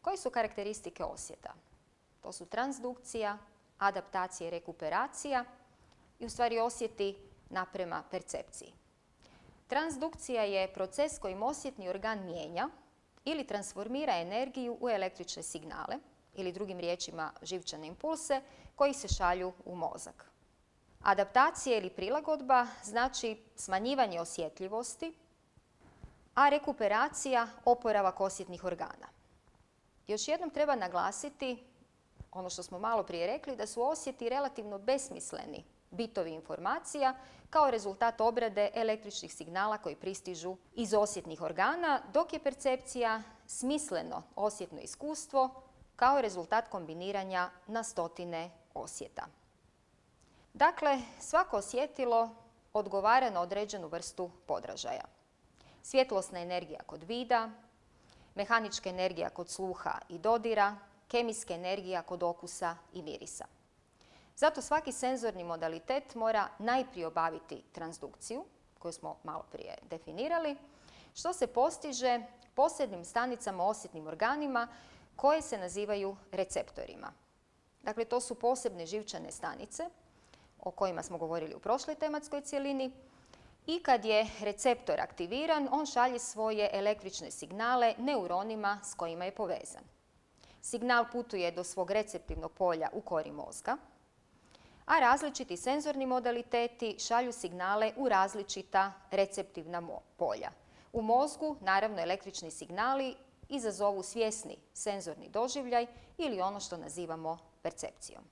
Koje su karakteristike osjeta? To su transdukcija, adaptacija i rekuperacija i u stvari osjeti naprema percepciji. Transdukcija je proces kojim osjetni organ mijenja ili transformira energiju u električne signale ili drugim riječima živčane impulse koji se šalju u mozak. Adaptacija ili prilagodba znači smanjivanje osjetljivosti, a rekuperacija oporavak osjetnih organa. Još jednom treba naglasiti ono što smo malo prije rekli, da su osjeti relativno besmisleni bitovi informacija kao rezultat obrade električnih signala koji pristižu iz osjetnih organa, dok je percepcija smisleno osjetno iskustvo kao rezultat kombiniranja na stotine osjeta. Dakle, svako osjetilo odgovara na određenu vrstu podražaja. Svjetlosna energija kod vida, mehanička energija kod sluha i dodira, kemijska energija kod okusa i mirisa. Zato svaki senzorni modalitet mora najprije obaviti transdukciju, koju smo malo prije definirali, što se postiže posebnim stanicama osjetnim organima koje se nazivaju receptorima. Dakle, to su posebne živčane stanice o kojima smo govorili u prošloj tematskoj cjelini i kad je receptor aktiviran, on šalje svoje električne signale neuronima s kojima je povezan. Signal putuje do svog receptivnog polja u kori mozga, a različiti senzorni modaliteti šalju signale u različita receptivna polja. U mozgu, naravno, električni signali izazovu svjesni senzorni doživljaj ili ono što nazivamo percepcijom.